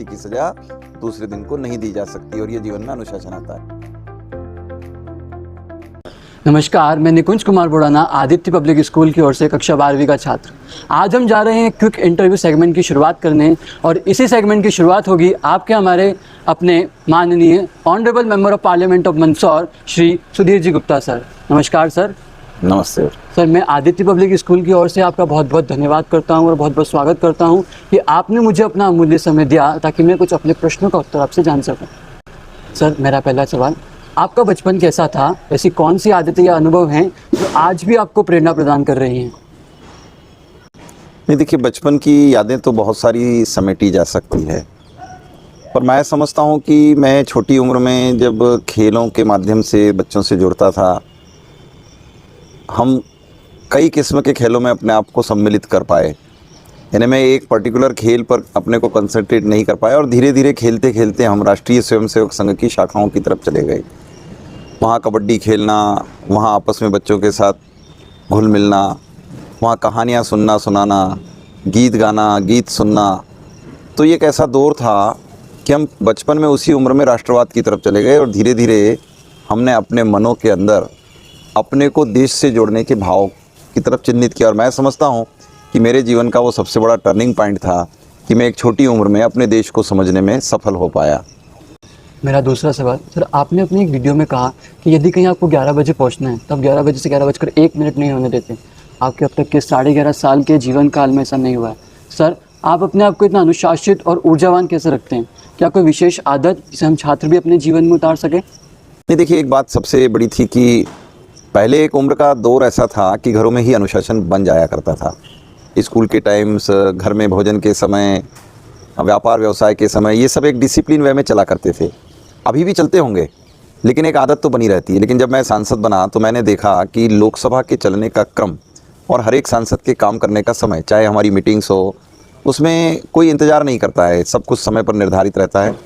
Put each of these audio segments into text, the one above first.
गलती की सजा दूसरे दिन को नहीं दी जा सकती और ये जीवन में अनुशासन आता है। नमस्कार, मैं निकुंज कुमार बुढ़ाना आदित्य पब्लिक स्कूल की ओर से कक्षा 12वीं का छात्र। आज हम जा रहे हैं क्विक इंटरव्यू सेगमेंट की शुरुआत करने और इसी सेगमेंट की शुरुआत होगी आपके हमारे अपने माननीय honourable member of parliament of Mandsaur Shri Sudhir ji Gupta sir. नमस्कार सर। नमस्ते सर, मैं आदित्य पब्लिक स्कूल की ओर से आपका बहुत बहुत धन्यवाद करता हूं और बहुत बहुत स्वागत करता हूं कि आपने मुझे अपना अमूल्य समय दिया ताकि मैं कुछ अपने प्रश्नों का उत्तर आपसे जान सकूं। सर, मेरा पहला सवाल, आपका बचपन कैसा था? ऐसी कौन सी आदतें या अनुभव हैं जो आज भी आपको प्रेरणा प्रदान कर रही हैं? नहीं, देखिए, बचपन की यादें तो बहुत सारी समेटी जा सकती है, पर मैं समझता हूँ कि मैं छोटी उम्र में जब खेलों के माध्यम से बच्चों से जुड़ता था, हम कई किस्म के खेलों में अपने आप को सम्मिलित कर पाए। यानी मैं एक पर्टिकुलर खेल पर अपने को कंसंट्रेट नहीं कर पाया और धीरे धीरे खेलते खेलते हम राष्ट्रीय स्वयंसेवक संघ की शाखाओं की तरफ चले गए। वहाँ कबड्डी खेलना, वहाँ आपस में बच्चों के साथ घुल मिलना, वहाँ कहानियाँ सुनाना, गीत गाना, गीत सुनना। तो ये एक ऐसा दौर था कि हम बचपन में उसी उम्र में राष्ट्रवाद की तरफ चले गए और धीरे धीरे हमने अपने मनों के अंदर अपने को देश से जोड़ने के भाव की तरफ चिन्हित किया। और मैं समझता हूँ कि मेरे जीवन का वो सबसे बड़ा टर्निंग पॉइंट था कि मैं एक छोटी उम्र में अपने देश को समझने में सफल हो पाया। मेरा दूसरा सवाल, सर, आपने अपनी एक वीडियो में कहा कि यदि कहीं आपको 11 बजे पहुंचना है तो आप 11 बजे से 11:01 नहीं होने देते। आपके अब तक के 11.5 साल के जीवन काल में ऐसा नहीं हुआ है। सर, आप अपने आप को इतना अनुशासित और ऊर्जावान कैसे रखते हैं? क्या कोई विशेष आदत जिसे हम छात्र भी अपने जीवन में उतार सकें? नहीं, देखिए, एक बात सबसे बड़ी थी कि पहले एक उम्र का दौर ऐसा था कि घरों में ही अनुशासन बन जाया करता था। स्कूल के टाइम्स, घर में भोजन के समय, व्यापार व्यवसाय के समय, ये सब एक डिसिप्लिन वे में चला करते थे। अभी भी चलते होंगे, लेकिन एक आदत तो बनी रहती है। लेकिन जब मैं सांसद बना तो मैंने देखा कि लोकसभा के चलने का क्रम और हर एक सांसद के काम करने का समय, चाहे हमारी मीटिंग्स हो, उसमें कोई इंतज़ार नहीं करता है, सब कुछ समय पर निर्धारित रहता है।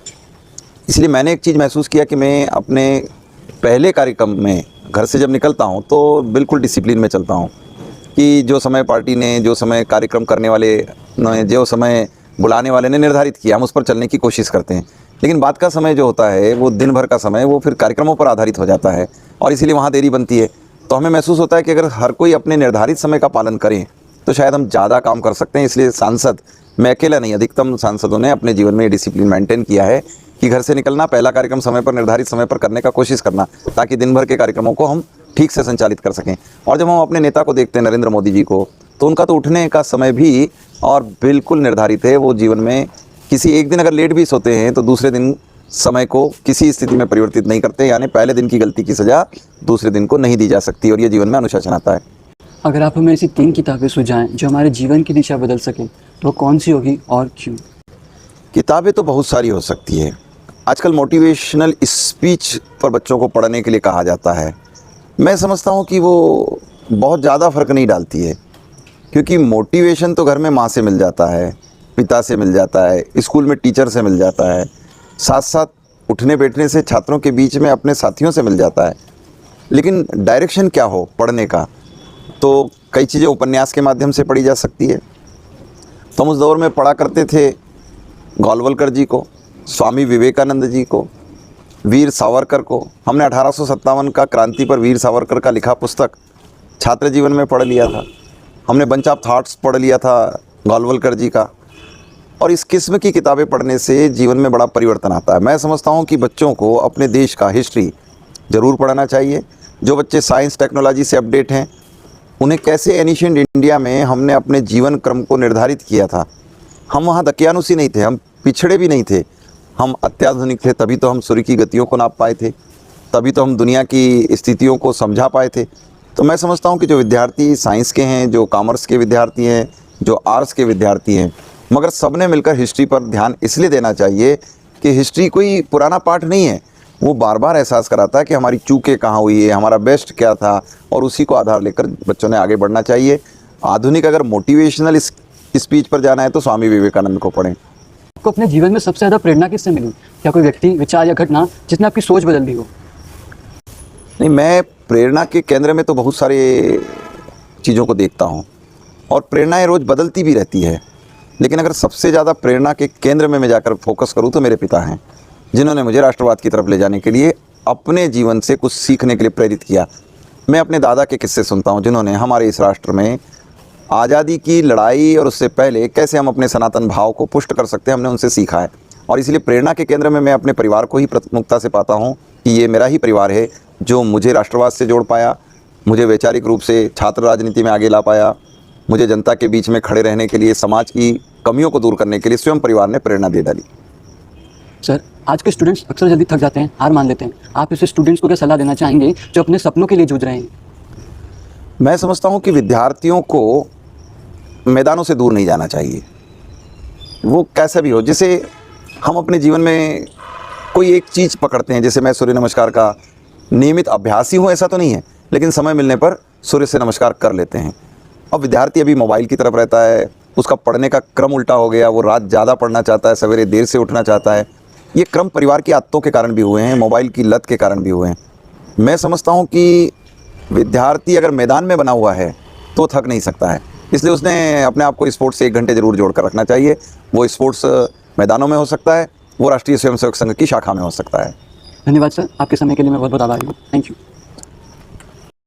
इसलिए मैंने एक चीज़ महसूस किया कि मैं अपने पहले कार्यक्रम में घर से जब निकलता हूँ तो बिल्कुल डिसिप्लिन में चलता हूँ कि जो समय पार्टी ने, जो समय कार्यक्रम करने वाले ने, जो समय बुलाने वाले ने निर्धारित किया, हम उस पर चलने की कोशिश करते हैं। लेकिन बाद का समय जो होता है, वो दिन भर का समय, वो फिर कार्यक्रमों पर आधारित हो जाता है और इसीलिए वहाँ देरी बनती है। तो हमें महसूस होता है कि अगर हर कोई अपने निर्धारित समय का पालन करें तो शायद हम ज़्यादा काम कर सकते हैं। इसलिए सांसद, मैं अकेला नहीं, अधिकतम सांसदों ने अपने जीवन में डिसिप्लिन मेंटेन किया है कि घर से निकलना, पहला कार्यक्रम समय पर, निर्धारित समय पर करने का कोशिश करना, ताकि दिन भर के कार्यक्रमों को हम ठीक से संचालित कर सकें। और जब हम अपने नेता को देखते हैं, नरेंद्र मोदी जी को, तो उनका तो उठने का समय भी और बिल्कुल निर्धारित है। वो जीवन में किसी एक दिन अगर लेट भी सोते हैं तो दूसरे दिन समय को किसी स्थिति में परिवर्तित नहीं करते। यानी पहले दिन की गलती की सजा दूसरे दिन को नहीं दी जा सकती और ये जीवन में अनुशासन आता है। अगर आप हमें ऐसी 3 किताबें सुझाएं जो हमारे जीवन की दिशा बदल सकें तो कौन सी होगी और क्यों? किताबें तो बहुत सारी हो सकती है। आजकल मोटिवेशनल स्पीच पर बच्चों को पढ़ने के लिए कहा जाता है। मैं समझता हूँ कि वो बहुत ज़्यादा फ़र्क नहीं डालती है, क्योंकि मोटिवेशन तो घर में माँ से मिल जाता है, पिता से मिल जाता है, स्कूल में टीचर से मिल जाता है, साथ साथ उठने बैठने से छात्रों के बीच में अपने साथियों से मिल जाता है। लेकिन डायरेक्शन क्या हो पढ़ने का, तो कई चीज़ें उपन्यास के माध्यम से पढ़ी जा सकती है। तो हम उस दौर में पढ़ा करते थे गोलवलकर जी को, स्वामी विवेकानंद जी को, वीर सावरकर को। हमने 1857 का क्रांति पर वीर सावरकर का लिखा पुस्तक छात्र जीवन में पढ़ लिया था। हमने बंच ऑफ थॉट्स पढ़ लिया था गोलवलकर जी का। और इस किस्म की किताबें पढ़ने से जीवन में बड़ा परिवर्तन आता है। मैं समझता हूँ कि बच्चों को अपने देश का हिस्ट्री ज़रूर पढ़ना चाहिए। जो बच्चे साइंस टेक्नोलॉजी से अपडेट हैं, उन्हें कैसे एनिशिएंट इंडिया में हमने अपने जीवन क्रम को निर्धारित किया था। हम वहाँ दकियानुसी नहीं थे, हम पिछड़े भी नहीं थे, हम अत्याधुनिक थे। तभी तो हम सूर्य की गतियों को नाप पाए थे, तभी तो हम दुनिया की स्थितियों को समझा पाए थे। तो मैं समझता हूँ कि जो विद्यार्थी साइंस के हैं, जो कॉमर्स के विद्यार्थी हैं, जो आर्ट्स के विद्यार्थी हैं, मगर सबने मिलकर हिस्ट्री पर ध्यान इसलिए देना चाहिए कि हिस्ट्री कोई पुराना पाठ नहीं है। वो बार बार एहसास कराता है कि हमारी चूकें कहाँ हुई है, हमारा बेस्ट क्या था, और उसी को आधार लेकर बच्चों ने आगे बढ़ना चाहिए। आधुनिक अगर मोटिवेशनल स्पीच पर जाना है तो स्वामी विवेकानंद को पढ़ें। आपको अपने जीवन में सबसे ज़्यादा प्रेरणा किससे मिली? क्या कोई व्यक्ति, विचार या घटना जिसने आपकी सोच बदल दी हो? नहीं, मैं प्रेरणा के केंद्र में तो बहुत सारे चीज़ों को देखता हूँ और प्रेरणाएं रोज़ बदलती भी रहती है। लेकिन अगर सबसे ज़्यादा प्रेरणा के केंद्र में मैं जाकर फोकस करूँ तो मेरे पिता हैं, जिन्होंने मुझे राष्ट्रवाद की तरफ ले जाने के लिए अपने जीवन से कुछ सीखने के लिए प्रेरित किया। मैं अपने दादा के किस्से सुनता हूँ, जिन्होंने हमारे इस राष्ट्र में आज़ादी की लड़ाई और उससे पहले कैसे हम अपने सनातन भाव को पुष्ट कर सकते हैं, हमने उनसे सीखा है। और इसलिए प्रेरणा के केंद्र में मैं अपने परिवार को ही प्रमुखता से पाता हूँ कि ये मेरा ही परिवार है जो मुझे राष्ट्रवाद से जोड़ पाया, मुझे वैचारिक रूप से छात्र राजनीति में आगे ला पाया, मुझे जनता के बीच में खड़े रहने के लिए, समाज की कमियों को दूर करने के लिए स्वयं परिवार ने प्रेरणा दे डाली। सर, आज के स्टूडेंट्स अक्सर जल्दी थक जाते हैं, हार मान लेते हैं। आप ऐसे स्टूडेंट्स को क्या सलाह देना चाहेंगे जो अपने सपनों के लिए जूझ रहे हैं? मैं समझता हूँ कि विद्यार्थियों को मैदानों से दूर नहीं जाना चाहिए, वो कैसा भी हो। जैसे हम अपने जीवन में कोई एक चीज़ पकड़ते हैं, जैसे मैं सूर्य नमस्कार का नियमित अभ्यासी हूँ ऐसा तो नहीं है, लेकिन समय मिलने पर सूर्य से नमस्कार कर लेते हैं। अब विद्यार्थी अभी मोबाइल की तरफ रहता है, उसका पढ़ने का क्रम उल्टा हो गया, वो रात ज़्यादा पढ़ना चाहता है, सवेरे देर से उठना चाहता है। ये क्रम परिवार की आदतों के कारण भी हुए हैं, मोबाइल की लत के कारण भी हुए हैं। मैं समझता हूँ कि विद्यार्थी अगर मैदान में बना हुआ है तो थक नहीं सकता है, इसलिए उसने अपने आप को स्पोर्ट्स से 1 घंटे ज़रूर जोड़ कर रखना चाहिए। वो स्पोर्ट्स मैदानों में हो सकता है, वो राष्ट्रीय स्वयंसेवक संघ की शाखा में हो सकता है। धन्यवाद सर, आपके समय के लिए मैं बहुत बहुत आभारी हूँ। Thank you.